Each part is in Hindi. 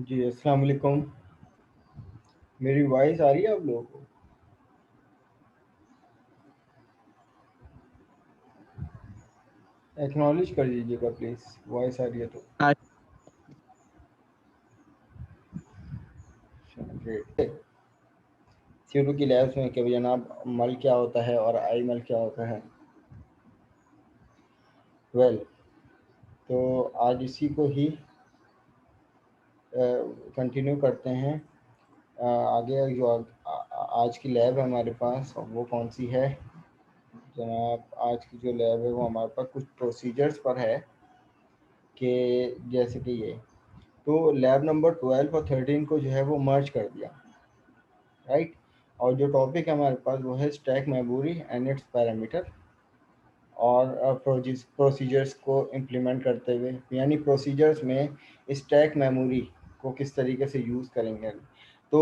जी अस्सलाम वालेकुम। मेरी वॉइस आ रही है आप लोगों को? एक्नॉलेज कर दीजिएगा प्लीज़, वॉइस आ रही है तो। आज ग्रेट। CO2 की लैब्स में कि जनाब मल क्या होता है और आई मल क्या होता है। वेल, तो आज इसी को ही कंटिन्यू करते हैं। आगे जो आज की लैब है हमारे पास वो कौन सी है जनाब? आज की जो लैब है वो हमारे पास कुछ प्रोसीजर्स पर है कि जैसे कि ये तो लैब नंबर 12 और 13 को जो है वो मर्ज कर दिया, राइट। और जो टॉपिक है हमारे पास वो है stack memory and it's parameter और प्रोसीजर्स को इम्प्लीमेंट करते हुए, यानी प्रोसीजर्स में स्टैक मेमोरी को किस तरीके से यूज़ करेंगे। तो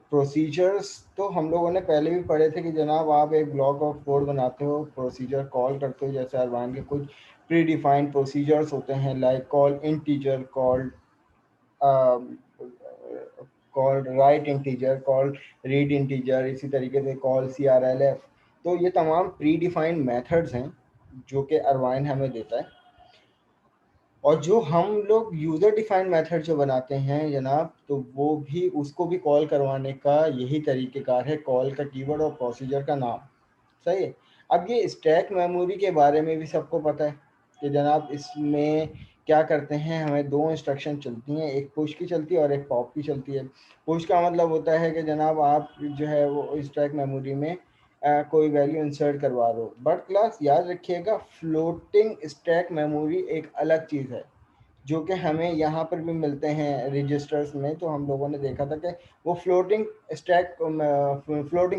प्रोसीजर्स तो हम लोगों ने पहले भी पढ़े थे कि जनाब आप एक ब्लॉक ऑफ कोड बनाते हो, प्रोसीजर कॉल करते हो, जैसे अरवान के कुछ प्री डिफाइंड प्रोसीजर्स होते हैं, like call integer, call right integer, call read integer, इसी तरीके से कॉल CRLF। तो ये तमाम प्री डिफाइंड मेथड्स हैं जो कि अरवाइन हमें देता है। और जो हम लोग यूज़र डिफाइंड मेथड जो बनाते हैं जनाब, तो वो भी उसको भी कॉल करवाने का यही तरीक़ेकार है, कॉल का कीवर्ड और प्रोसीजर का नाम। सही है। अब ये स्टैक मेमोरी के बारे में भी सबको पता है कि जनाब इसमें क्या करते हैं, हमें दो इंस्ट्रक्शन चलती हैं, एक पुश की चलती है और एक पॉप की चलती है। पुश का मतलब होता है कि जनाब आप जो है वो स्टैक मेमोरी में कोई वैल्यू इंसर्ट करवा दो। बट क्लास याद रखिएगा, फ्लोटिंग स्टैक मेमोरी एक अलग चीज़ है जो कि हमें यहाँ पर भी मिलते हैं रजिस्टर्स में। तो हम लोगों ने देखा था कि वो फ्लोटिंग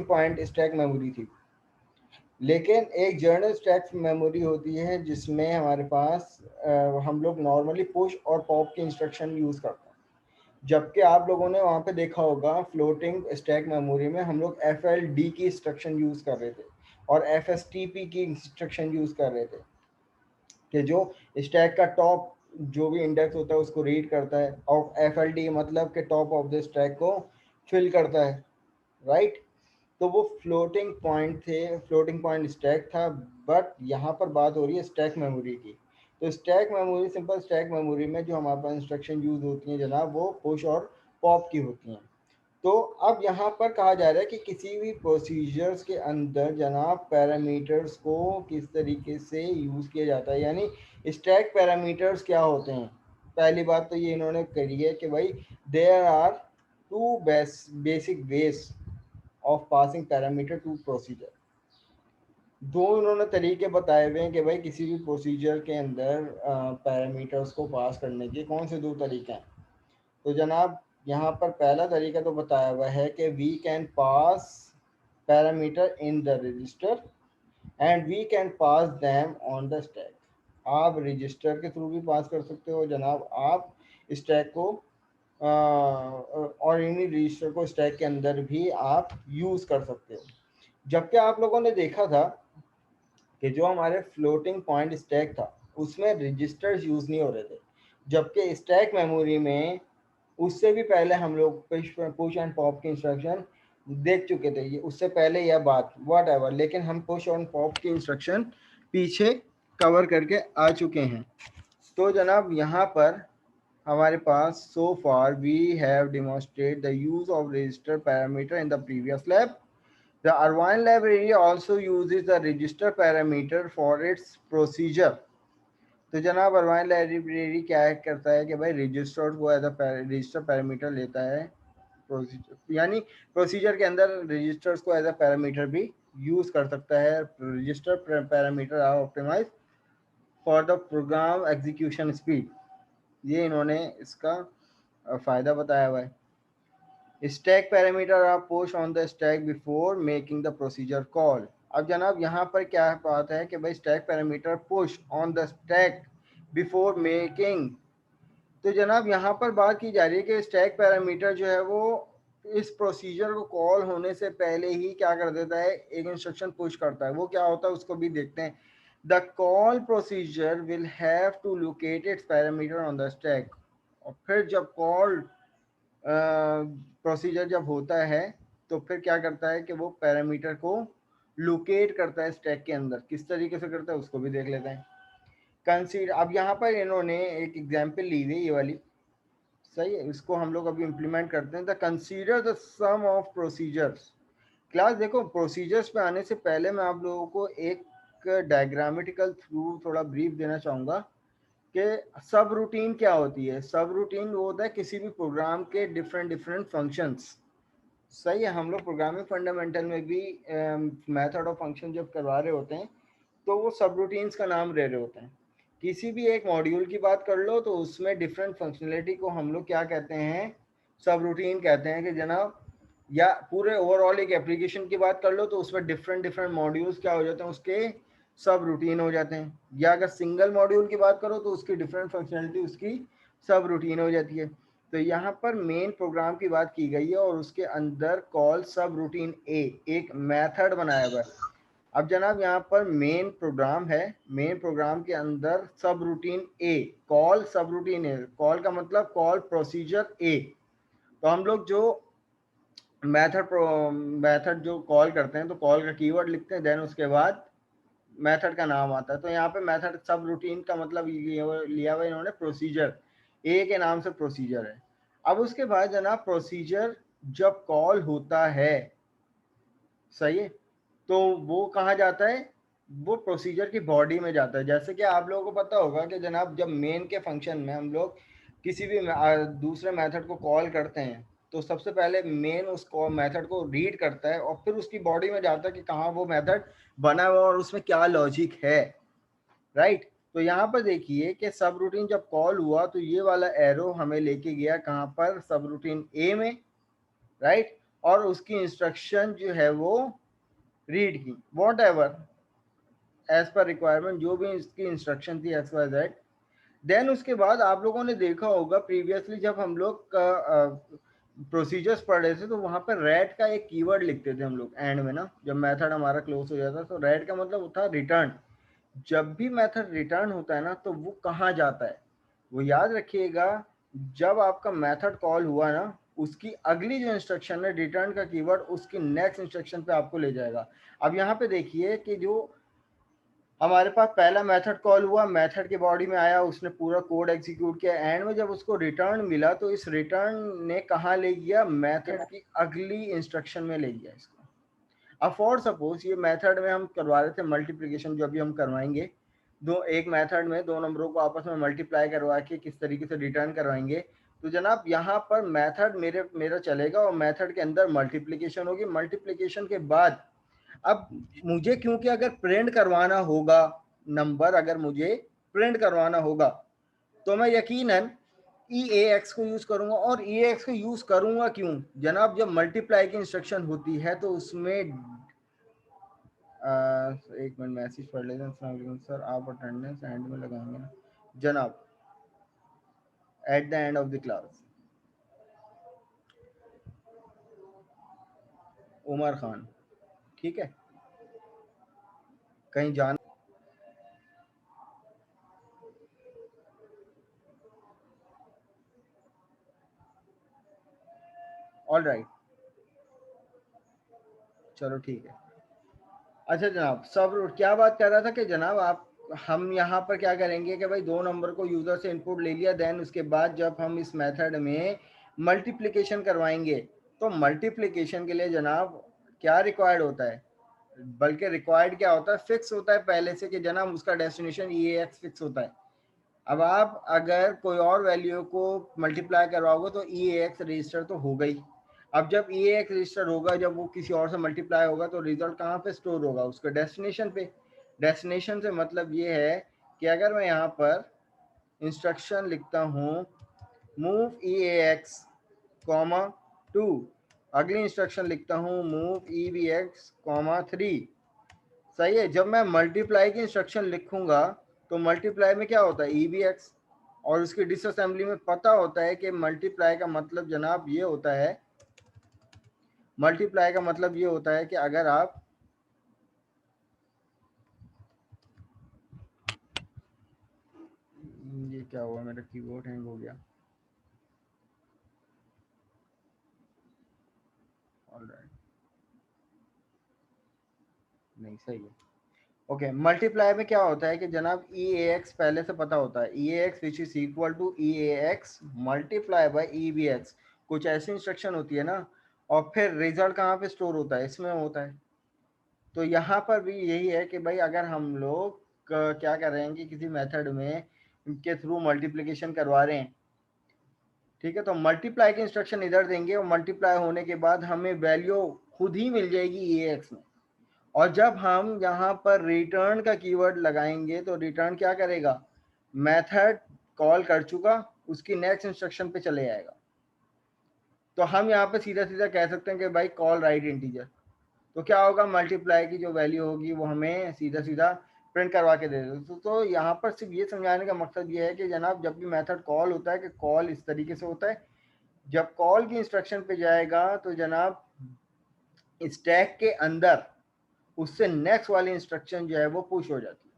पॉइंट स्टैक मेमोरी थी। लेकिन एक जर्नल स्टैक मेमोरी होती है जिसमें हमारे पास हम लोग नॉर्मली पुश और पॉप की इंस्ट्रक्शन यूज़ करते हैं। जबकि आप लोगों ने वहाँ पे देखा होगा फ्लोटिंग स्टैक मेमोरी में हम लोग FLD की इंस्ट्रक्शन यूज़ कर रहे थे और FSTP की इंस्ट्रक्शन यूज़ कर रहे थे कि जो स्टैक का टॉप जो भी इंडेक्स होता है उसको रीड करता है, और FLD मतलब कि टॉप ऑफ द स्टैक को फिल करता है, राइट। तो वो फ्लोटिंग पॉइंट स्टैक था। बट यहाँ पर बात हो रही है स्टैक मेमोरी की। तो stack memory, simple stack memory में जो हमारे पास इंस्ट्रक्शन यूज होती हैं जनाब, वो पुश और पॉप की होती हैं। तो अब यहाँ पर कहा जा रहा है कि किसी भी प्रोसीजर्स के अंदर जनाब पैरामीटर्स को किस तरीके से यूज़ किया जाता है, यानी स्टैक पैरामीटर्स क्या होते हैं। पहली बात तो ये इन्होंने करी है कि भाई there are two basic ways of passing parameter to procedure. दो उन्होंने तरीके बताए हुए हैं कि भाई किसी भी प्रोसीजर के अंदर पैरामीटर्स को पास करने के कौन से दो तरीके हैं। तो जनाब यहाँ पर पहला तरीका तो बताया हुआ है कि we can pass parameter in the register and we can pass them on the stack. आप रजिस्टर के थ्रू भी पास कर सकते हो जनाब, आप स्टैक को और इन्हीं रजिस्टर को स्टैक के अंदर भी आप यूज़ कर सकते हो। जबकि आप लोगों ने देखा था कि जो हमारे फ्लोटिंग पॉइंट स्टैक था उसमें रजिस्टर्स यूज़ नहीं हो रहे थे, जबकि स्टैक मेमोरी में उससे भी पहले हम लोग पुश एंड पॉप की इंस्ट्रक्शन देख चुके थे। ये उससे पहले यह बात वट एवर, लेकिन हम पुश एंड पॉप की इंस्ट्रक्शन पीछे कवर करके आ चुके हैं। तो जनाब यहाँ पर हमारे पास so far we have demonstrate the use of register parameter in the previous lab. The Irvine library also uses the register parameter for its procedure। तो जनाब अरवाइन लाइब्रेरी क्या करता है कि भाई रजिस्टर को एज अ रजिस्टर पैरामीटर लेता है। प्रोसीजर यानी प्रोसीजर के अंदर रजिस्टर्स को एज अ पैरामीटर भी यूज कर सकता है। Register parameter are optimize for the program execution speed. ये इन्होंने इसका फ़ायदा बताया हुआ है। Stack parameter are push on the stack before making the procedure call. अब जनाब यहाँ पर क्या बात है कि भाई stack parameter push on the stack before making. तो जनाब यहाँ पर बात की जा रही है कि स्टैक पैरामीटर जो है वो इस प्रोसीजर को कॉल होने से पहले ही क्या कर देता है, एक इंस्ट्रक्शन पुश करता है। वो क्या होता है उसको भी देखते हैं। The call procedure will have to locate its parameter on the stack. और फिर जब कॉल प्रोसीजर जब होता है तो फिर क्या करता है कि वो पैरामीटर को लोकेट करता है स्टैक के अंदर। किस तरीके से करता है उसको भी देख लेते हैं। कंसीडर, अब यहाँ पर इन्होंने एक एग्जांपल ली हुई ये वाली, सही है, इसको हम लोग अभी इम्प्लीमेंट करते हैं। The consider the sum of procedures. Class देखो, प्रोसीजर्स पे आने से पहले मैं आप लोगों को एक डायग्रामेटिकल थ्रू थोड़ा ब्रीफ देना चाहूँगा कि सब रूटीन क्या होती है। सब रूटीन वो होता है किसी भी प्रोग्राम के डिफरेंट डिफरेंट फंक्शंस। सही है, हम लोग प्रोग्रामिंग फंडामेंटल में भी मेथड ऑफ फंक्शन जब करवा रहे होते हैं तो वो सब रूटीन्स का नाम ले रहे होते हैं। किसी भी एक मॉड्यूल की बात कर लो तो उसमें डिफरेंट फंक्शनलिटी को हम लोग क्या कहते हैं, सब रूटीन कहते हैं कि जनाब। या पूरे ओवरऑल एक एप्लीकेशन की बात कर लो तो उसमें डिफरेंट डिफरेंट मॉड्यूल्स क्या हो जाते हैं, उसके सब रूटीन हो जाते हैं। या अगर सिंगल मॉड्यूल की बात करो तो उसकी डिफरेंट फंक्शनलिटी उसकी सब रूटीन हो जाती है। तो यहाँ पर मेन प्रोग्राम की बात की गई है और उसके अंदर कॉल सब रूटीन ए एक मेथड बनाया हुआ है। अब जनाब यहाँ पर मेन प्रोग्राम है, मेन प्रोग्राम के अंदर सब रूटीन ए, कॉल सब रूटीन ए, कॉल का मतलब कॉल प्रोसीजर ए। तो हम लोग जो मेथड जो कॉल करते हैं तो कॉल का कीवर्ड लिखते हैं, देन उसके बाद मेथड का नाम आता है। तो यहाँ पे मेथड सब रूटीन का मतलब लिया हुआ इन्होंने प्रोसीजर, ए के नाम से प्रोसीजर है। अब उसके बाद जनाब प्रोसीजर जब कॉल होता है, सही है, तो वो कहाँ जाता है, वो प्रोसीजर की बॉडी में जाता है। जैसे कि आप लोगों को पता होगा कि जनाब जब मेन के फंक्शन में हम लोग किसी भी दूसरे मेथड को कॉल करते हैं तो सबसे पहले मेन उस मेथड को रीड करता है और फिर उसकी बॉडी में जाता है कि कहाँ वो मेथड बना हुआ और उसमें क्या लॉजिक है, राइट। तो यहाँ पर देखिए कि सब रूटीन जब कॉल हुआ तो ये वाला एरो हमें लेके गया कहाँ पर, सब रूटीन ए में, राइट। और उसकी इंस्ट्रक्शन जो है वो रीड की, whatever as per requirement, जो भी इसकी इंस्ट्रक्शन थी एक्स वाई जेड। देन उसके बाद आप लोगों ने देखा होगा प्रीवियसली जब हम लोग प्रोसीजर्स पढ़ रहे थे तो वहां पर रेड का एक कीवर्ड लिखते थे हम लोग एंड में ना, जब मेथड हमारा क्लोज हो जाता तो रेड का मतलब होता है रिटर्न। जब भी मेथड रिटर्न होता है ना तो वो कहाँ जाता है, वो याद रखिएगा, जब आपका मेथड कॉल हुआ ना उसकी अगली जो इंस्ट्रक्शन है रिटर्न का कीवर्ड उसकी नेक्स्ट इंस्ट्रक्शन पे आपको ले जाएगा। अब यहाँ पे देखिए कि जो हमारे पास पहला मेथड कॉल हुआ, मेथड के बॉडी में आया, उसने पूरा कोड एग्जीक्यूट किया, एंड में जब उसको रिटर्न मिला तो इस रिटर्न ने कहाँ ले गया, मेथड की अगली इंस्ट्रक्शन में ले गया इसको। अब फॉर सपोज ये मेथड में हम करवा रहे थे मल्टीप्लिकेशन, जो अभी हम करवाएंगे, दो एक मेथड में दो नंबरों को आपस में मल्टीप्लाई करवा के किस तरीके से रिटर्न करवाएंगे। तो जनाब यहाँ पर मेथड मेरा चलेगा और मेथड के अंदर मल्टीप्लिकेशन होगी। मल्टीप्लिकेशन के बाद अब मुझे क्योंकि अगर प्रिंट करवाना होगा नंबर, अगर मुझे प्रिंट करवाना होगा तो मैं यकीनन ई ए एक्स को यूज करूंगा। और ई ए एक्स को यूज करूंगा क्यों जनाब, जब मल्टीप्लाई की इंस्ट्रक्शन होती है तो उसमें एक मिनट मैसेज पढ़ लेते हैं। अस्सलाम वालेकुम सर, आप अटेंडेंस एंड में लगाएंगे ना जनाब, at the end of the class. Umar Khan, ठीक है, कहीं जान, ऑल राइट, चलो ठीक है। अच्छा जनाब, सब क्या बात कर रहा था कि जनाब आप, हम यहाँ पर क्या करेंगे कि भाई दो नंबर को यूजर से इनपुट ले लिया, देन उसके बाद जब हम इस मेथड में मल्टीप्लिकेशन करवाएंगे तो मल्टीप्लिकेशन के लिए जनाब क्या रिक्वायर्ड होता है, बल्कि रिक्वायर्ड क्या होता है, फिक्स होता है पहले से कि जनाब उसका डेस्टिनेशन ये एक्स फिक्स होता है। अब आप अगर कोई और वैल्यू को मल्टीप्लाई करवाओगे तो ई एक्स रजिस्टर तो होगा ही। अब जब ई एक्स रजिस्टर होगा, जब वो किसी और से मल्टीप्लाई होगा तो रिजल्ट कहाँ पे स्टोर होगा, उसके डेस्टिनेशन पे। डेस्टिनेशन से मतलब ये है कि अगर मैं यहाँ पर इंस्ट्रक्शन लिखता हूँ मूव ई एक्स कॉमा 2, अगली इंस्ट्रक्शन लिखता हूँ move E V x comma 3, सही है। जब मैं मल्टीप्लाई की इंस्ट्रक्शन लिखूंगा तो मल्टीप्लाई में क्या होता है ई बी एक्स, और उसकी डिसअसेंबली में पता होता है कि मल्टीप्लाई का मतलब जनाब ये होता है, मल्टीप्लाई का मतलब ये होता है कि अगर आप, ये क्या हुआ, मेरा कीबोर्ड हैंग हो गया। ऑलराइट, नहीं सही है। ओके, मल्टीप्लाई में क्या होता है कि जनाब ई ए एक्स पहले से पता होता है, E A X which is equal to E A X multiply by E B X, कुछ ऐसी इंस्ट्रक्शन होती है ना, और फिर रिजल्ट कहाँ पे स्टोर होता है, इसमें होता है। तो यहाँ पर भी यही है कि भाई अगर हम लोग क्या कर रहे हैं कि किसी मेथड में के थ्रू मल्टीप्लिकेशन करवा रहे हैं, ठीक है, तो मल्टीप्लाई की इंस्ट्रक्शन इधर देंगे और मल्टीप्लाई होने के बाद हमें वैल्यू खुद ही मिल जाएगी ई ए एक्स में। और जब हम यहाँ पर रिटर्न का कीवर्ड लगाएंगे तो रिटर्न क्या करेगा, मेथड कॉल कर चुका उसकी नेक्स्ट इंस्ट्रक्शन पे चले जाएगा। तो हम यहाँ पे सीधा सीधा कह सकते हैं कि भाई कॉल राइट इंटीजर, तो क्या होगा, मल्टीप्लाई की जो वैल्यू होगी वो हमें सीधा सीधा प्रिंट करवा के दे दो। तो यहाँ पर सिर्फ ये समझाने का मकसद ये है कि जनाब जब भी मेथड कॉल होता है कि कॉल इस तरीके से होता है, जब कॉल की इंस्ट्रक्शन पे जाएगा तो जनाब स्टैक के अंदर उससे नेक्स्ट वाली इंस्ट्रक्शन जो है वो पुश हो जाती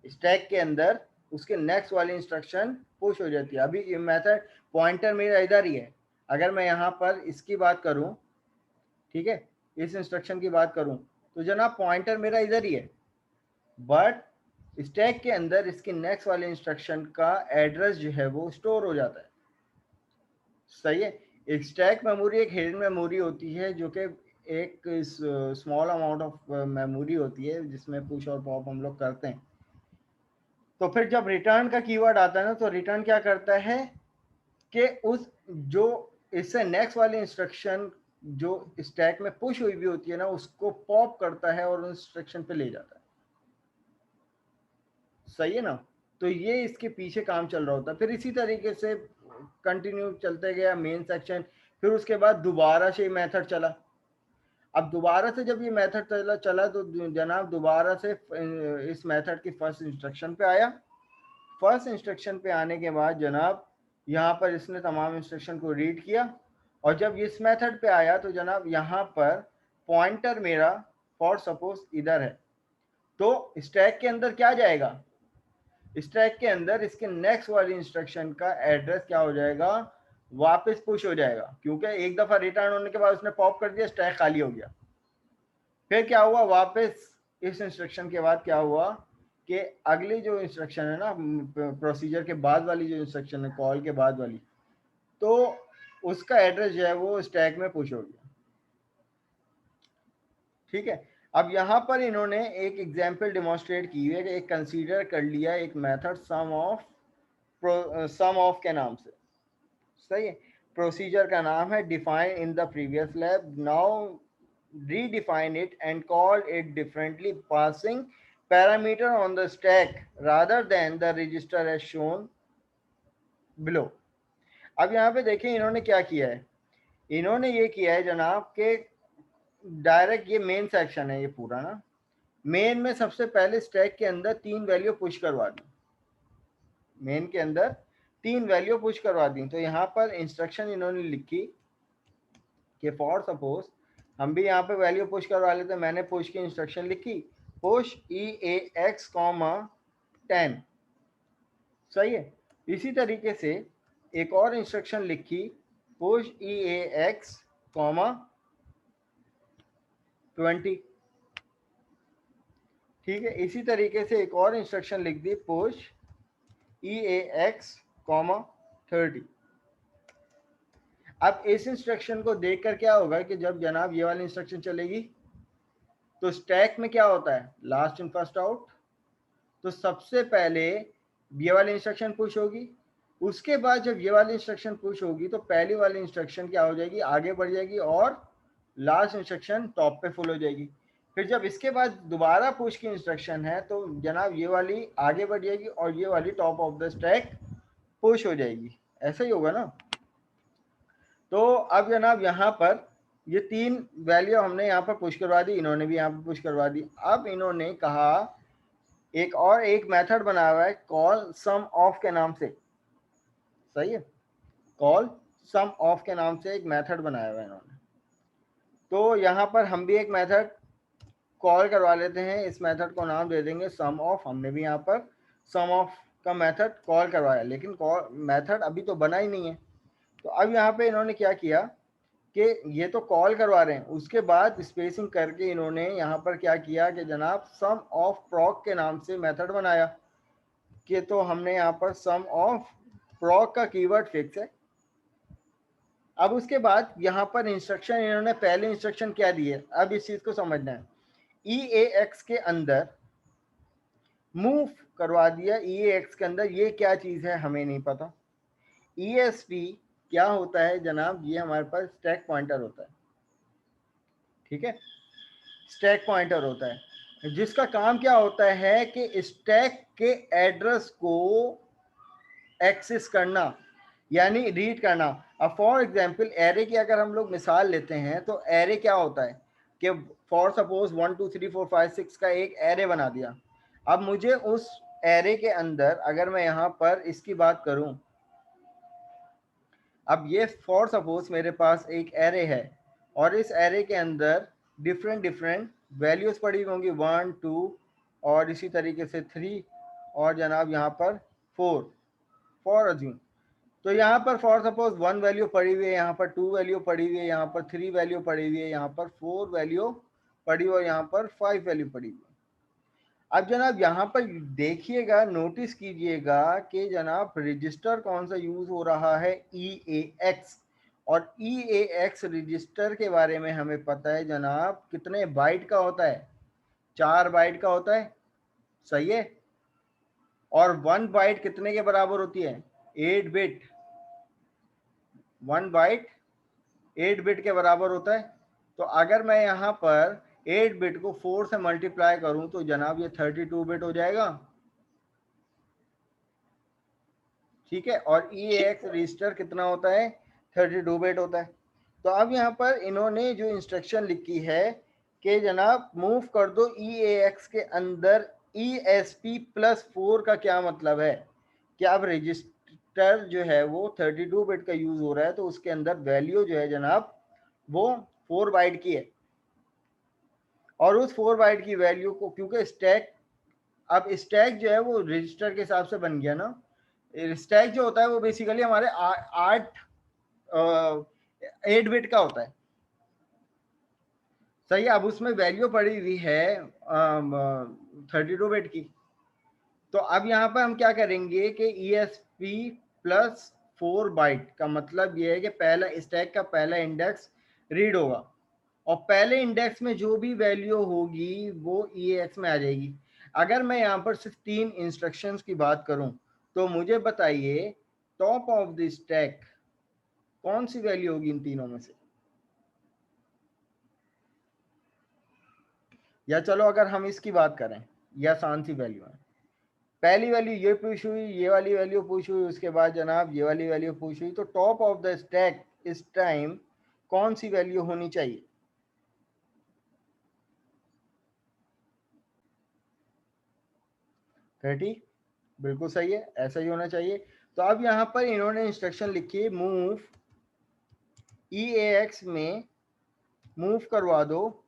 है, स्टैक के अंदर उसके नेक्स्ट वाली इंस्ट्रक्शन पुश हो जाती है। अभी ये मेथड पॉइंटर मेरा इधर ही है, अगर मैं यहाँ पर इसकी बात करूँ, ठीक है, इस इंस्ट्रक्शन की बात करूँ तो जनाब पॉइंटर मेरा इधर ही है, बट स्टैक के अंदर इसकी नेक्स्ट वाले इंस्ट्रक्शन का एड्रेस जो है वो स्टोर हो जाता है। सही है, एक स्टैक मेमोरी एक हिडन मेमोरी होती है जो कि एक स्मॉल अमाउंट ऑफ मेमोरी होती है जिसमें पुश और पॉप हम लोग करते हैं। तो फिर जब रिटर्न का कीवर्ड आता है ना, तो रिटर्न क्या करता है कि उस जो इससे नेक्स्ट वाली इंस्ट्रक्शन जो स्टैक में पुश हुई भी होती है ना, उसको पॉप करता है और उस इंस्ट्रक्शन पे ले जाता है। सही है ना, तो ये इसके पीछे काम चल रहा होता है। फिर इसी तरीके से कंटिन्यू चलते गया मेन सेक्शन, फिर उसके बाद दोबारा से मेथड चला। अब दोबारा से जब ये मेथड चला तो जनाब दोबारा से इस मेथड की फर्स्ट इंस्ट्रक्शन पे आया। फर्स्ट इंस्ट्रक्शन पे आने के बाद जनाब यहाँ पर इसने तमाम इंस्ट्रक्शन को रीड किया, और जब इस मेथड पे आया तो जनाब यहाँ पर पॉइंटर मेरा फॉर सपोज इधर है, तो स्टैक के अंदर क्या जाएगा, स्टैक के अंदर इसके नेक्स्ट वाली इंस्ट्रक्शन का एड्रेस क्या हो जाएगा, वापस पुश हो जाएगा, क्योंकि एक दफा रिटर्न होने के बाद उसने पॉप कर दिया, स्टैक खाली हो गया। फिर क्या हुआ, वापस इस इंस्ट्रक्शन के बाद क्या हुआ कि अगली जो इंस्ट्रक्शन है ना, प्रोसीजर के बाद वाली जो इंस्ट्रक्शन है, कॉल के बाद वाली, तो उसका एड्रेस जो है वो स्टैक में पुश हो गया। ठीक है, अब यहाँ पर इन्होंने एक एग्जाम्पल डिमॉन्स्ट्रेट की है कि एक कंसीडर कर लिया एक मेथड सम ऑफ के नाम से। सही है, प्रोसीजर का नाम है define in the previous lab, now redefine it and call it differently passing parameter on the stack rather than the register as shown below। अब यहाँ पे देखें इन्होंने क्या किया है, इन्होंने ये किया है जनाब के डायरेक्ट ये मेन सेक्शन है ये पूरा ना, मेन में सबसे पहले स्टैक के अंदर 3 वैल्यू पुश करवा दी, मेन के अंदर 3 वैल्यू पुश करवा दी। तो यहाँ पर इंस्ट्रक्शन इन्होंने लिखी कि फॉर सपोज हम भी यहाँ पे वैल्यू पुश करवा लेते हैं, मैंने पुश की इंस्ट्रक्शन लिखी push E A x comma 10। सही है, इसी तरीके से एक और इंस्ट्रक्शन लिखी push E A x comma 20। ठीक है, इसी तरीके से एक और इंस्ट्रक्शन लिख दी push E A x comma 30। अब इस इंस्ट्रक्शन को देखकर क्या होगा कि जब जनाब ये वाली इंस्ट्रक्शन चलेगी तो स्टैक में क्या होता है, लास्ट इन फर्स्ट आउट, तो सबसे पहले ये वाली इंस्ट्रक्शन पुश होगी, उसके बाद जब ये वाली इंस्ट्रक्शन पुश होगी तो पहली वाली इंस्ट्रक्शन क्या हो जाएगी, आगे बढ़ जाएगी और लास्ट इंस्ट्रक्शन टॉप पे फुल हो जाएगी। फिर जब इसके बाद दोबारा पुश की इंस्ट्रक्शन है तो जनाब ये वाली आगे बढ़ जाएगी और ये वाली top of the stack push हो जाएगी। ऐसा ही होगा ना। तो अब जनाब यहाँ पर ये 3 वैल्यू हमने यहाँ पर पुश करवा दी, इन्होंने भी यहाँ पर पुश करवा दी। अब इन्होंने कहा एक मेथड बनाया हुआ है कॉल सम ऑफ के नाम से। सही है, कॉल सम ऑफ के नाम से एक मेथड बनाया हुआ है इन्होंने। तो यहाँ पर हम भी एक मेथड कॉल करवा लेते हैं, इस मेथड को नाम दे देंगे सम ऑफ। हमने भी यहाँ पर सम ऑफ का मेथड कॉल करवाया, लेकिन कॉल मेथड अभी तो बना ही नहीं है। तो अब यहाँ पे इन्होंने क्या किया कि ये तो कॉल करवा रहे हैं, उसके बाद स्पेसिंग करके इन्होंने यहाँ पर क्या किया कि जनाब सम ऑफ प्रॉक के नाम से मेथड बनाया कि तो हमने यहाँ पर सम ऑफ प्रॉक का कीवर्ड फिक्स है। अब उसके बाद यहाँ पर इंस्ट्रक्शन इन्होंने पहले इंस्ट्रक्शन क्या दिए, अब इस चीज को समझना है। EAX के अंदर मूव करवा दिया, EAX के अंदर ये क्या चीज है हमें नहीं पता। ESP क्या होता है जनाब, ये हमारे पास स्टैक पॉइंटर होता है, ठीक है, स्टैक पॉइंटर होता है जिसका काम क्या होता है कि स्टैक के एड्रेस को एक्सेस करना यानी रीड करना। अब फॉर एग्जांपल एरे की अगर हम लोग मिसाल लेते हैं तो एरे क्या होता है कि फॉर सपोज 1 2 3 4 5 6 का एक एरे बना दिया। अब मुझे उस एरे के अंदर अगर मैं यहाँ पर इसकी बात करूं, अब ये फॉर सपोज मेरे पास एक एरे है और इस एरे के अंदर डिफरेंट डिफरेंट वैल्यूज पड़ी होंगी 1 2 और इसी तरीके से 3 और जनाब यहाँ पर 4 फॉर अज्यूम। तो यहाँ पर फॉर सपोज 1 वैल्यू पड़ी हुई है, यहाँ पर 2 वैल्यू पड़ी हुई है, यहाँ पर 3 वैल्यू पड़ी हुई है, यहाँ पर 4 वैल्यू पड़ी हुई है, यहाँ पर 5 वैल्यू पड़ी हुई है। अब जनाब यहाँ पर देखिएगा, नोटिस कीजिएगा कि जनाब रजिस्टर कौन सा यूज हो रहा है, EAX। और EAX रजिस्टर के बारे में हमें पता है जनाब कितने बाइट का होता है, 4 बाइट का होता है, सही है। और 1 बाइट कितने के बराबर होती है, 8 बिट। 1 बाइट 8 बिट के बराबर होता है। तो अगर मैं यहाँ पर 8 बिट को 4 से मल्टीप्लाई करूं तो जनाब ये 32 बिट हो जाएगा, ठीक है। और EAX रजिस्टर कितना होता है, 32 बिट होता है। तो अब यहाँ पर इन्होंने जो इंस्ट्रक्शन लिखी है कि जनाब मूव कर दो EAX के अंदर ESP+4 का क्या मतलब है कि अब रजिस्टर जो है वो 32 बिट का यूज हो रहा है तो उसके अंदर वैल्यू जो है जनाब वो 4 बाइट की है। और उस 4 बाइट की वैल्यू को क्योंकि स्टैक, अब स्टैक जो है वो रजिस्टर के हिसाब से बन गया ना। स्टैक जो होता है वो बेसिकली हमारे 8 बिट का होता है, सही। अब उसमें वैल्यू पड़ी हुई है 32 बिट की। तो अब यहाँ पर हम क्या करेंगे कि ESP+4 बाइट का मतलब ये है कि पहला स्टैक का पहला इंडेक्स रीड होगा और पहले इंडेक्स में जो भी वैल्यू होगी वो EAX में आ जाएगी। अगर मैं यहाँ पर सिर्फ 3 इंस्ट्रक्शंस की बात करूं तो मुझे बताइए टॉप ऑफ द स्टैक कौन सी वैल्यू होगी इन तीनों में से। या चलो अगर हम इसकी बात करें, यह आसान सी वैल्यू है। पहली वैल्यू ये पूछ हुई, ये वाली वैल्यू पूछ हुई, उसके बाद जनाब ये वाली वैल्यू पूछ हुई, तो टॉप ऑफ द स्टैक इस टाइम कौन सी वैल्यू होनी चाहिए। 30, बिल्कुल सही है, ऐसा ही होना चाहिए। तो अब यहाँ पर इन्होंने इंस्ट्रक्शन लिखी, मूव EAX में मूव करवा दो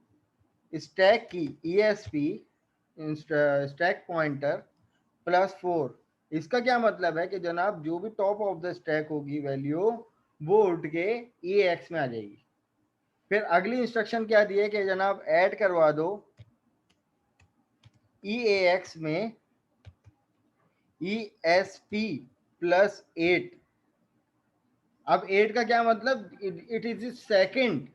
स्टैक की ESP स्टैक पॉइंटर +4। इसका क्या मतलब है कि जनाब जो भी टॉप ऑफ द स्टैक होगी वैल्यू वो उठ के EAX में आ जाएगी। फिर अगली इंस्ट्रक्शन क्या दी है कि जनाब ऐड करवा दो EAX में ESP+8। अब 8 का क्या मतलब, it is the second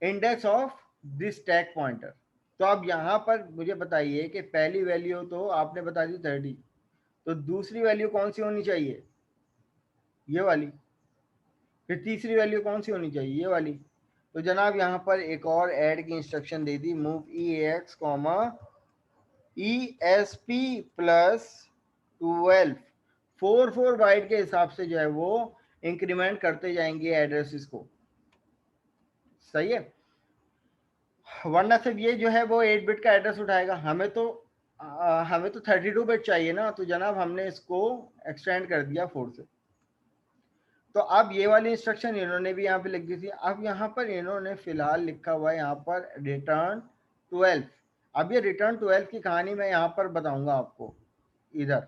index of this stack pointer. तो अब यहाँ पर मुझे बताइए कि पहली वैल्यू तो आपने बता दी 30, तो दूसरी वैल्यू कौन सी होनी चाहिए, ये वाली। फिर तीसरी वैल्यू कौन सी होनी चाहिए, ये वाली। तो जनाब यहाँ पर एक और ऐड की इंस्ट्रक्शन दे दी, मूव EAX ESP+12 4 बाइट के हिसाब से जो है वो इंक्रीमेंट करते जाएंगे एड्रेसेस को, सही है। वरना सिर्फ ये जो है वो 8 बिट का एड्रेस उठाएगा, हमें तो 32 बिट चाहिए ना, तो जनाब हमने इसको एक्सटेंड कर दिया 4 से। तो अब ये वाली इंस्ट्रक्शन इन्होंने भी यहाँ पे लिख दी थी। अब यहाँ पर इन्होंने फिलहाल लिखा हुआ है यहाँ पर रिटर्न 12। अब ये रिटर्न 12 की कहानी मैं यहाँ पर बताऊंगा आपको इधर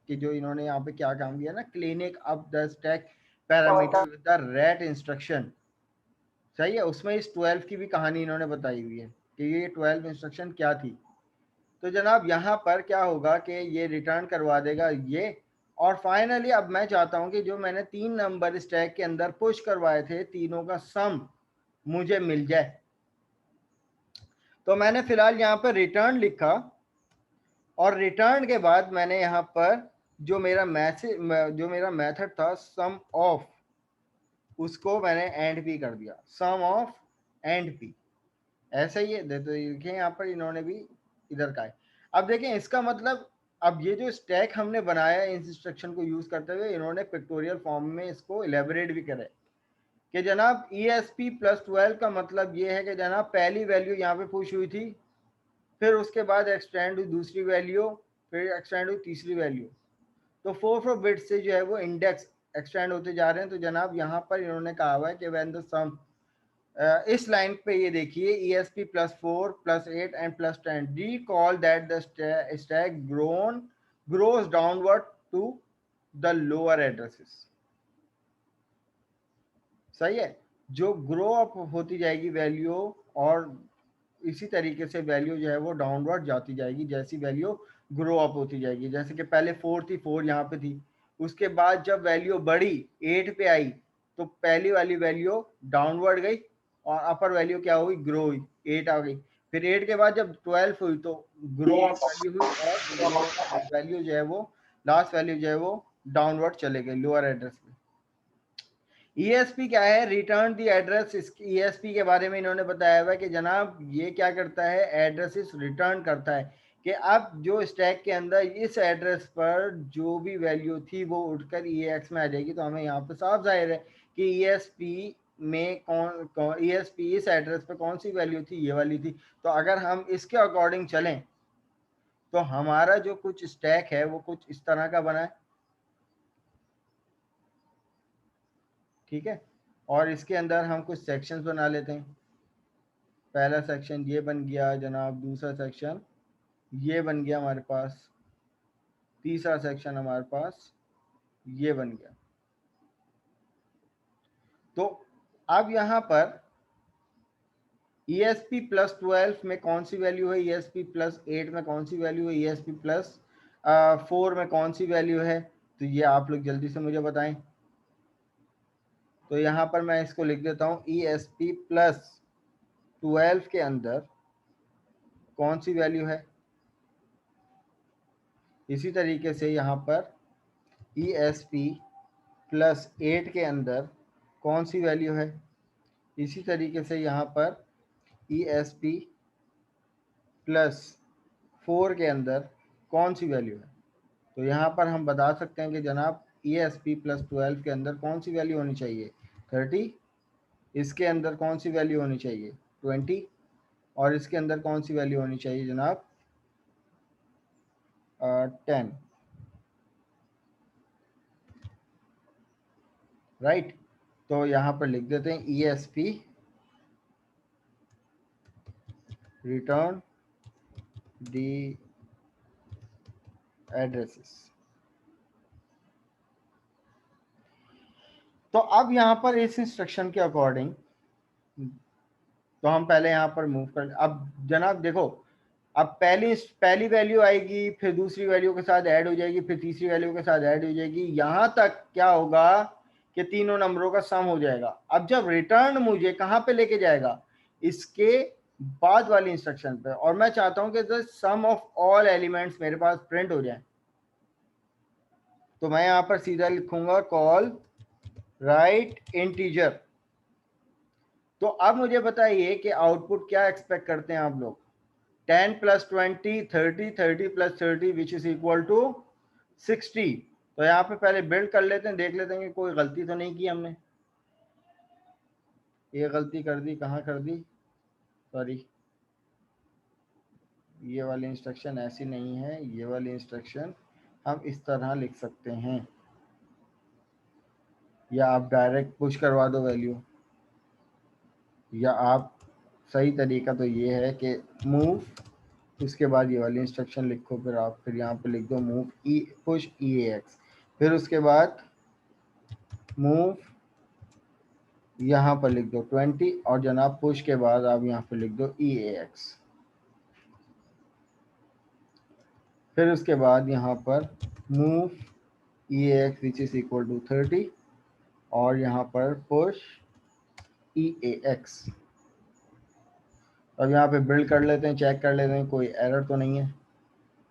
कि जो इन्होंने यहाँ पे क्या काम किया ना, clinic up the stack parameter with the rate instruction. सही है, उसमें इस 12 की भी कहानी इन्होंने बताई हुई है कि ये 12 इंस्ट्रक्शन क्या थी। तो जनाब यहाँ पर क्या होगा कि ये रिटर्न करवा देगा ये, और फाइनली अब मैं चाहता हूँ कि जो मैंने 3 नंबर स्टैक के अंदर पुश करवाए थे तीनों का सम मुझे मिल जाए। तो मैंने फिलहाल यहाँ पर रिटर्न लिखा, और रिटर्न के बाद मैंने यहाँ पर जो मेरा मेथड था सम ऑफ, उसको मैंने एंड पी कर दिया, सम ऑफ एंड पी। ऐसा ही है, देखिए यहाँ पर इन्होंने भी इधर का है। अब देखें इसका मतलब, अब ये जो स्टैक हमने बनाया इस इंस्ट्रक्शन को यूज करते हुए, इन्होंने पिक्टोरियल फॉर्म में इसको इलेबोरेट भी करे कि जनाब ESP प्लस 12 का मतलब ये है कि जनाब पहली वैल्यू यहाँ पे पुश हुई थी, फिर उसके बाद एक्सटेंड हुई दूसरी वैल्यू, फिर एक्सटेंड हुई तीसरी वैल्यू, तो 4 बिट से जो है वो इंडेक्स एक्सटेंड होते जा रहे हैं। तो जनाब यहाँ पर इन्होंने कहा हुआ है कि व्हेन द सम, इस लाइन पे ये देखिए ESP plus 4 plus 8 and plus 10 D call that the stack grows downward to the lower addresses. सही है, जो ग्रो अप होती जाएगी वैल्यू, और इसी तरीके से वैल्यू जो है वो डाउनवर्ड जाती जाएगी जैसी वैल्यू ग्रो अप होती जाएगी। जैसे कि पहले 4 थी, 4 यहाँ पे थी, उसके बाद जब वैल्यू बढ़ी 8 पे आई, तो पहली वाली वैल्यू डाउनवर्ड गई और अपर वैल्यू क्या हुई, ग्रो हुई, 8 आ गई। फिर 8 के बाद जब 12 हुई तो ग्रो अप वैल्यू हुई, और वैल्यू जो है वो लास्ट वैल्यू जो है वो डाउनवर्ड चले गए लोअर एड्रेस में। ESP क्या है, रिटर्न दी एड्रेस। इस ESP के बारे में इन्होंने बताया हुआ है कि जनाब ये क्या करता है, एड्रेसेस रिटर्न करता है कि अब जो स्टैक के अंदर इस एड्रेस पर जो भी वैल्यू थी वो उठकर EAX में आ जाएगी। तो हमें यहाँ पे साफ जाहिर है कि ESP में ESP इस एड्रेस पर कौन सी वैल्यू थी, ये वाली थी। तो अगर हम इसके अकॉर्डिंग चलें तो हमारा जो कुछ स्टैक है वो कुछ इस तरह का बना है, ठीक है। और इसके अंदर हम कुछ सेक्शंस बना लेते हैं। पहला सेक्शन ये बन गया जनाब, दूसरा सेक्शन ये बन गया हमारे पास, तीसरा सेक्शन हमारे पास ये बन गया। तो अब यहाँ पर ESP प्लस 12 में कौन सी वैल्यू है, ESP प्लस 8 में कौन सी वैल्यू है, ESP प्लस 4 में कौन सी वैल्यू है, तो ये आप लोग जल्दी से मुझे बताएं। तो यहाँ पर मैं इसको लिख देता हूँ, ESP प्लस 12 के अंदर कौन सी वैल्यू है। इसी तरीके से यहाँ पर ESP प्लस 8 के अंदर कौन सी वैल्यू है। इसी तरीके से यहाँ पर ESP प्लस 4 के अंदर कौन सी वैल्यू है। तो यहाँ पर हम बता सकते हैं कि जनाब ESP प्लस 12 के अंदर कौन सी वैल्यू होनी चाहिए, 30। इसके अंदर कौन सी वैल्यू होनी चाहिए, 20। और इसके अंदर कौन सी वैल्यू होनी चाहिए जनाब, 10। राइट, तो यहाँ पर लिख देते हैं ESP रिटर्न दी एड्रेसेस। तो अब यहाँ पर इस इंस्ट्रक्शन के अकॉर्डिंग तो हम पहले यहाँ पर मूव कर, अब जनाब देखो, अब पहली वैल्यू आएगी, फिर दूसरी वैल्यू के साथ ऐड हो जाएगी, फिर तीसरी वैल्यू के साथ ऐड हो जाएगी, यहाँ तक क्या होगा कि तीनों नंबरों का सम हो जाएगा। अब जब रिटर्न मुझे कहाँ पे लेके जाएगा, इसके बाद वाली इंस्ट्रक्शन पे, और मैं चाहता हूँ कि the sum of all elements मेरे पास प्रिंट हो जाए। तो मैं यहाँ पर सीधा लिखूंगा कॉल राइट इंटीजर। तो अब मुझे बताइए कि आउटपुट क्या एक्सपेक्ट करते हैं आप लोग, 10 plus 20 30, 30 plus 30 which is equal to 60। तो यहाँ पे पहले बिल्ड कर लेते हैं, देख लेते हैं कि कोई गलती तो नहीं की हमने। ये गलती कर दी, कहाँ कर दी, सॉरी, ये वाली इंस्ट्रक्शन ऐसी नहीं है, ये वाली इंस्ट्रक्शन हम इस तरह लिख सकते हैं, या आप डायरेक्ट पुश करवा दो वैल्यू, या आप सही तरीका तो ये है कि मूव, उसके बाद ये वाली इंस्ट्रक्शन लिखो, फिर आप फिर यहाँ पे लिख दो मूव पुश EAX, फिर उसके बाद मूव यहाँ पर लिख दो 20 और जनाब पुश के बाद आप यहाँ पर लिख दो EAX। फिर उसके बाद यहाँ पर move EAX which is equal to 30 और यहाँ पर पुश EAX। अब यहाँ पे बिल्ड कर लेते हैं, चेक कर लेते हैं कोई एरर तो नहीं है।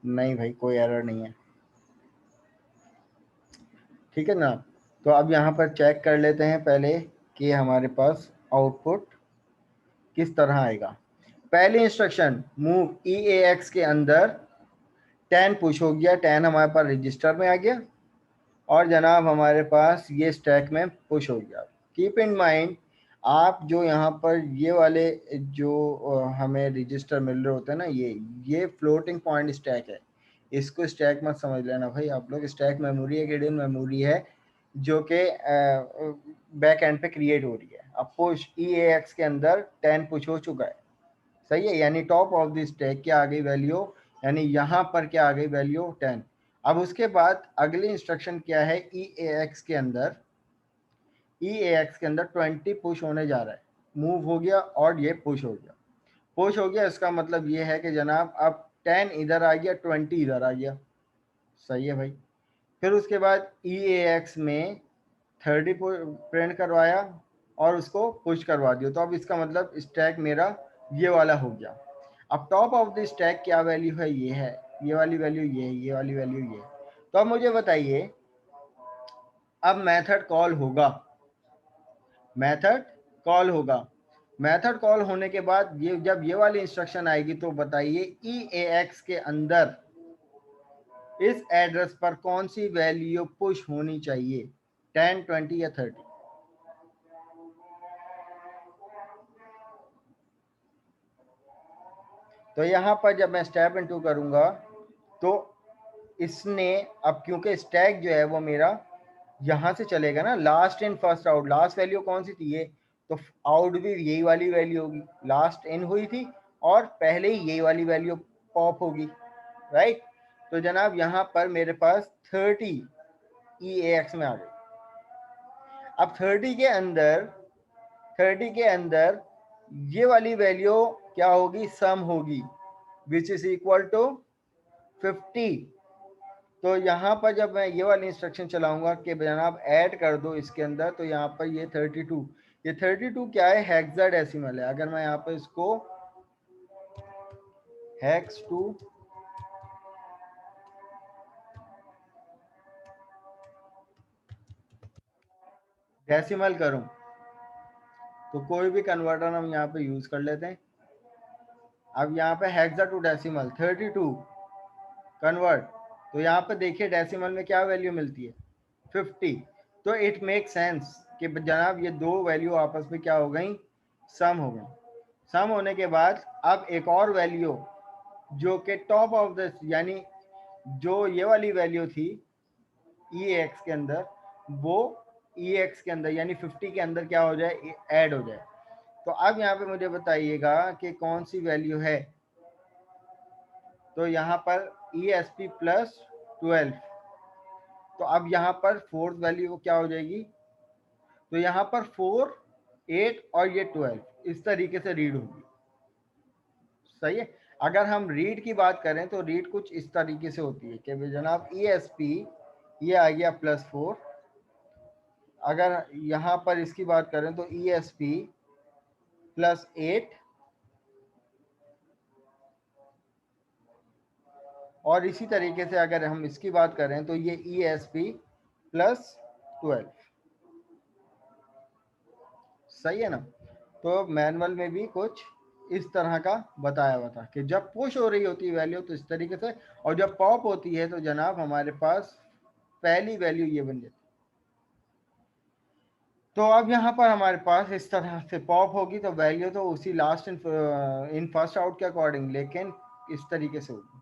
नहीं भाई, कोई एरर नहीं है, ठीक है ना। तो अब यहाँ पर चेक कर लेते हैं पहले कि हमारे पास आउटपुट किस तरह आएगा। पहली इंस्ट्रक्शन मूव EAX के अंदर 10 पुश हो गया, 10 हमारे पास रजिस्टर में आ गया और जनाब हमारे पास ये स्टैक में पुश हो गया। कीप इन माइंड, आप जो यहाँ पर ये वाले जो हमें रजिस्टर मिल रहे होते हैं ना, ये फ्लोटिंग पॉइंट स्टैक है, इसको स्टैक मत समझ लेना भाई आप लोग। स्टैक मेमोरी एक हिडन मेमोरी है जो कि बैक एंड पे क्रिएट हो रही है। अब पुश EAX के अंदर 10 पुश हो चुका है, सही है, यानी टॉप ऑफ द स्टैक क्या आ गई वैल्यू, यानी यहाँ पर क्या आ गई वैल्यू 10। अब उसके बाद अगली इंस्ट्रक्शन क्या है, EAX के अंदर 20 पुश होने जा रहा है। मूव हो गया और ये पुश हो गया। पुश हो गया इसका मतलब ये है कि जनाब अब 10 इधर आ गया, 20 इधर आ गया, सही है भाई। फिर उसके बाद EAX में 30 प्रिंट करवाया और उसको पुश करवा दिया, तो अब इसका मतलब स्टैक मेरा ये वाला हो गया। अब टॉप ऑफ द स्टैक क्या वैल्यू है, ये है, ये वाली वैल्यू ये है, ये वाली वैल्यू ये है। तो अब मुझे बताइए, अब मेथड कॉल होगा, मेथड कॉल होगा। मेथड कॉल होने के बाद ये जब ये वाली इंस्ट्रक्शन आएगी तो बताइए EAX के अंदर इस एड्रेस पर कौन सी वैल्यू पुश होनी चाहिए, 10, 20 या 30। तो यहाँ पर जब मैं स्टेप इनटू करूंगा तो इसने, अब क्योंकि स्टैक जो है वो मेरा यहाँ से चलेगा ना, last in first out, last value कौन सी थी ये, तो आउट भी यही वाली वैल्यू होगी, लास्ट इन हुई थी और पहले ही यही वाली वैल्यू पॉप होगी, राइट। तो जनाब यहाँ पर मेरे पास 30 EAX में आ गई। अब 30 के अंदर ये वाली वैल्यू क्या होगी, सम होगी, विच इज इक्वल टू 50। तो यहाँ पर जब मैं ये वाली इंस्ट्रक्शन चलाऊंगा कि जनाब ऐड कर दो इसके अंदर, तो यहाँ पर ये 32, ये 32 क्या है, हेक्साडेसिमल है। अगर मैं यहाँ पर इसको हेक्स टू डेसिमल करूं तो कोई भी कन्वर्टर हम यहाँ पे यूज कर लेते हैं। अब यहाँ पे हेक्सा टू डेसिमल 32 कन्वर्ट, तो यहाँ पे देखिए डेसिमल में क्या वैल्यू मिलती है, 50। तो इट मेक सेंस कि जनाब ये दो वैल्यू आपस में क्या हो गई, सम हो गई। सम होने के बाद अब एक और वैल्यू जो कि टॉप ऑफ द, यानी जो ये वाली वैल्यू थी EAX के अंदर, वो EAX के अंदर यानी 50 के अंदर क्या हो जाए, ऐड हो जाए। तो अब यहाँ पे मुझे बताइएगा कि कौन सी वैल्यू है। तो यहाँ पर ESP प्लस 12, तो अब यहाँ पर फोर्थ वैल्यू क्या हो जाएगी, तो यहाँ पर 4, 8 और ये 12 इस तरीके से रीड होगी, सही है। अगर हम रीड की बात करें तो रीड कुछ इस तरीके से होती है कि जनाब ESP ये आ गया +4, अगर यहाँ पर इसकी बात करें तो ESP +8 और इसी तरीके से अगर हम इसकी बात करें तो ये ESP +12, सही है ना। तो मैनुअल में भी कुछ इस तरह का बताया हुआ था कि जब पुश हो रही होती है वैल्यू तो इस तरीके से, और जब पॉप होती है तो जनाब हमारे पास पहली वैल्यू ये बन जाती है। तो अब यहाँ पर हमारे पास इस तरह से पॉप होगी तो वैल्यू तो उसी लास्ट इन फर्स्ट आउट के अकॉर्डिंग, लेकिन इस तरीके से होगी।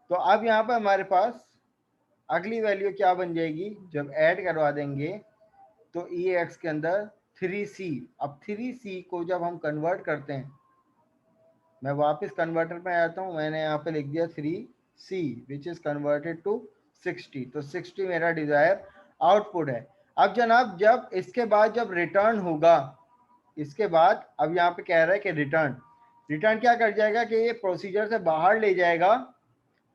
तो अब यहाँ पर हमारे पास अगली वैल्यू क्या बन जाएगी, जब ऐड करवा देंगे तो EAX के अंदर 3C। अब 3C को जब हम कन्वर्ट करते हैं, मैं वापस कन्वर्टर में आता हूँ, मैंने यहाँ पे लिख दिया 3C which is converted to 60। तो 60 मेरा डिजायर आउटपुट है। अब जनाब जब इसके बाद जब रिटर्न होगा, इसके बाद अब यहाँ पे कह रहा है कि रिटर्न, रिटर्न क्या कर जाएगा कि ये प्रोसीजर से बाहर ले जाएगा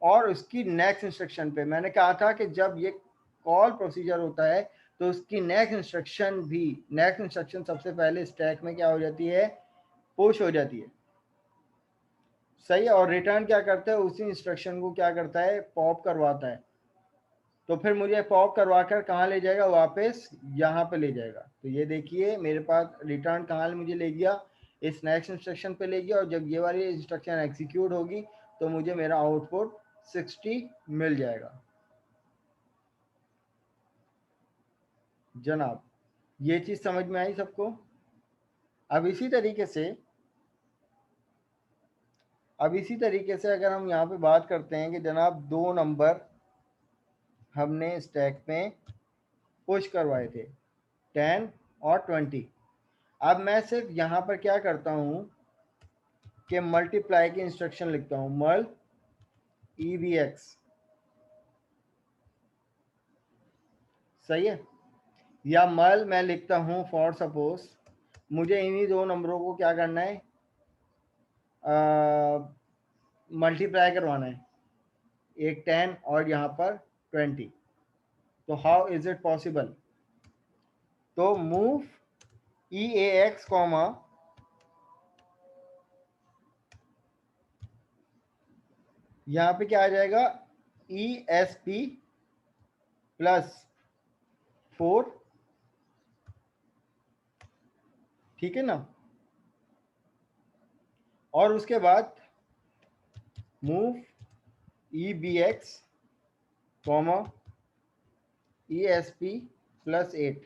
और उसकी नेक्स्ट इंस्ट्रक्शन पे, मैंने कहा था कि जब ये कॉल प्रोसीजर होता है तो उसकी नेक्स्ट इंस्ट्रक्शन भी, नेक्स्ट इंस्ट्रक्शन सबसे पहले स्टैक में क्या हो जाती है, पुश हो जाती है, सही है। और रिटर्न क्या करता है, उसी इंस्ट्रक्शन को क्या करता है, पॉप करवाता है। तो फिर मुझे पॉप करवा कर कहाँ ले जाएगा, वापस यहाँ पे ले जाएगा। तो ये देखिए मेरे पास रिटर्न कहाँ मुझे ले गया, इस नेक्स्ट इंस्ट्रक्शन पे ले गया, और जब ये वाली इंस्ट्रक्शन एग्जीक्यूट होगी तो मुझे मेरा आउटपुट 60 मिल जाएगा। जनाब ये चीज़ समझ में आई सबको। अब इसी तरीके से, अब इसी तरीके से अगर हम यहाँ पे बात करते हैं कि जनाब 2 नंबर हमने स्टैक में पुश करवाए थे, 10 और 20। अब मैं सिर्फ यहाँ पर क्या करता हूँ कि मल्टीप्लाई की इंस्ट्रक्शन लिखता हूँ, मल EBX, सही है। या मल मैं लिखता हूँ फॉर सपोज मुझे इन्हीं 2 नंबरों को क्या करना है, मल्टीप्लाई करवाना है, एक 10 और यहाँ पर 20। तो हाउ इज इट पॉसिबल, तो मूव EAX कॉमा यहाँ पे क्या आ जाएगा, ESP +4, ठीक है ना। और उसके बाद मूव EBX कॉमा ESP +8,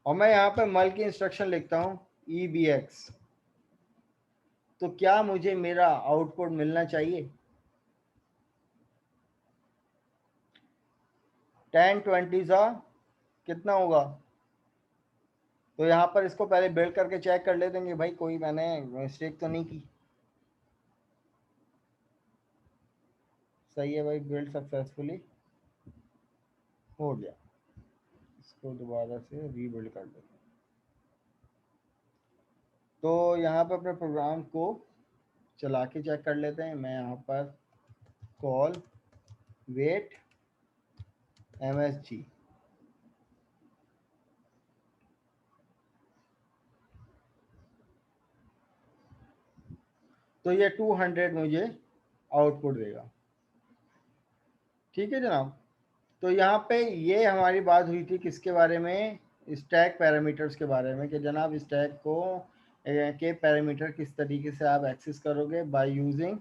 और मैं यहाँ पे मल की इंस्ट्रक्शन लिखता हूँ EBX। तो क्या मुझे मेरा आउटपुट मिलना चाहिए, 10 20 सा कितना होगा। तो यहाँ पर इसको पहले बिल्ड करके चेक कर लेते हैं कि भाई कोई मैंने मिस्टेक तो नहीं की। सही है भाई, बिल्ड सक्सेसफुली हो गया। इसको दोबारा से रीबिल्ड कर लेते हैं। तो यहाँ पर अपने प्रोग्राम को चला के चेक कर लेते हैं। मैं यहाँ पर कॉल वेट MSG, तो ये 200 मुझे आउटपुट देगा, ठीक है जनाब। तो यहाँ पे ये हमारी बात हुई थी किसके बारे में, स्टैक पैरामीटर्स के बारे में, कि जनाब स्टैक को के पैरामीटर किस तरीके से आप एक्सेस करोगे by using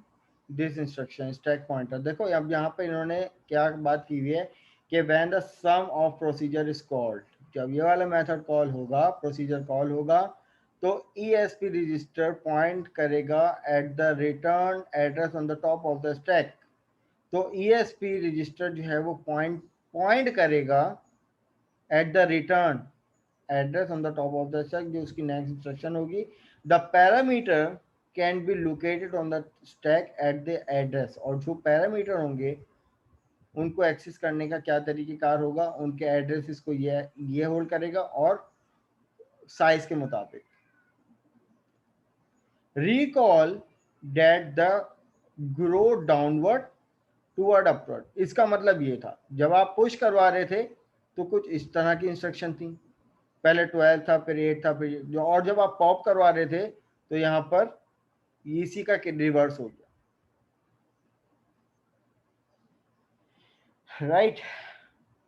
this instruction stack pointer. देखो अब यहाँ पे इन्होंने क्या बात की हुई है कि when the sum of procedure is called, जब ये वाला मेथड कॉल होगा, प्रोसीजर कॉल होगा, तो ESP रजिस्टर पॉइंट करेगा at the return address on the top of the stack. तो ESP रजिस्टर जो है वो पॉइंट पॉइंट करेगा at the return address on the top of the stack, जो उसकी नेक्स्ट इंस्ट्रक्शन होगी। The parameter can be located on the stack at the address, और जो पैरामीटर होंगे उनको एक्सेस करने का क्या तरीकेकार होगा, उनके एड्रेसेस को ये होल्ड करेगा और साइज के मुताबिक। Recall that the grow downward toward upward, इसका मतलब ये था जब आप पुश करवा रहे थे तो कुछ इस तरह की इंस्ट्रक्शन थी, पहले 12 था फिर 8 था फिर जो, और जब आप पॉप करवा रहे थे तो यहाँ पर इसी का रिवर्स हो गया, राइट।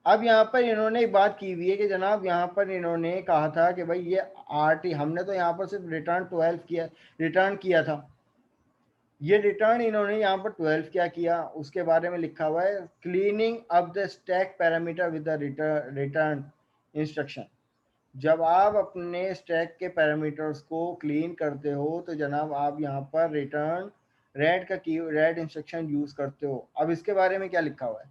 अब यहाँ पर इन्होंने एक बात की हुई है कि जनाब यहाँ पर इन्होंने कहा था कि भाई ये RT, हमने तो यहाँ पर सिर्फ रिटर्न 12 किया, रिटर्न किया था, ये रिटर्न इन्होंने यहाँ पर 12 क्या किया उसके बारे में लिखा हुआ है, cleaning up the stack parameter with the return instruction. जब आप अपने स्टैक के पैरामीटर्स को क्लीन करते हो तो जनाब आप यहाँ पर रिटर्न रेड इंस्ट्रक्शन यूज करते हो। अब इसके बारे में क्या लिखा हुआ है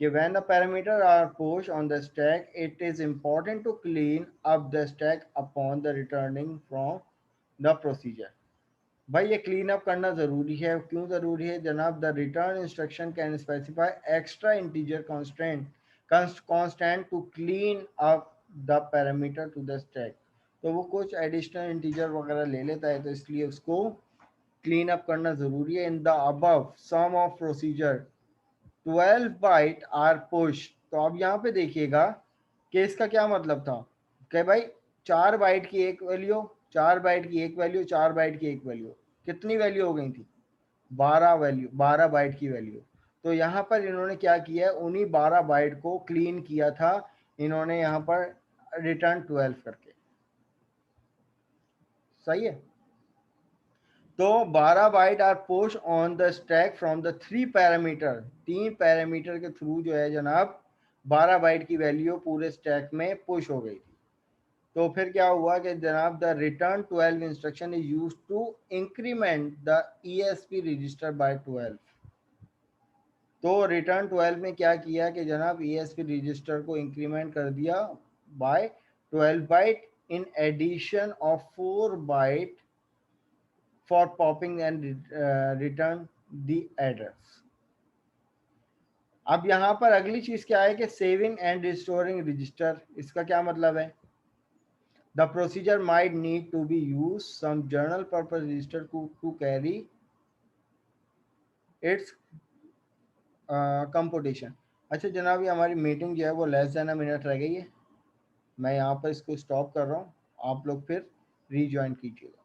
कि when the parameter are pushed on the stack, it is important to clean up the stack upon the returning from the procedure। भाई ये क्लीन अप करना ज़रूरी है, क्यों ज़रूरी है जनाब, the return instruction can specify extra integer constant constant to clean up the parameter to the stack. तो वो कुछ एडिशनल इंटीजर वगैरह ले लेता है, तो इसलिए उसको क्लीन अप करना जरूरी है। In the above sum of procedure 12 byte are push. तो अब यहाँ पे देखिएगा कि इसका क्या मतलब था कि भाई 4 बाइट की एक वैल्यू, 4 बाइट की एक वैल्यू, 4 बाइट की एक वैल्यू, कितनी वैल्यू हो गई थी? 12 वैल्यू, 12 बाइट की वैल्यू। तो यहाँ पर इन्होंने क्या किया, उन्हीं 12 बाइट को क्लीन किया था इन्होंने यहाँ पर रिटर्न 12 करके। सही है। तो 12 byte are push on the stack from the 3 parameter, 3 parameter के थ्रू जो है जनाब 12 बाइट की वैल्यू पूरे स्टैक में पुश हो गई थी। तो फिर क्या हुआ कि जनाब the return 12 instruction is use to increment the ESP register by 12। तो रिटर्न 12 में क्या किया कि जनाब ESP रजिस्टर को इंक्रीमेंट कर दिया by 12 byte in addition of 4 byte for popping and return the address. अब यहाँ पर अगली चीज क्या है कि सेविंग एंड रिस्टोरिंग रजिस्टर। इसका क्या मतलब है? The procedure might need to be use some general purpose register to carry its computation. अच्छा जनाब, ये हमारी मीटिंग जो है वो लेस देन अ मिनट रह गई है, मैं यहाँ पर इसको स्टॉप कर रहा हूँ, आप लोग फिर रीज्वाइन कीजिएगा।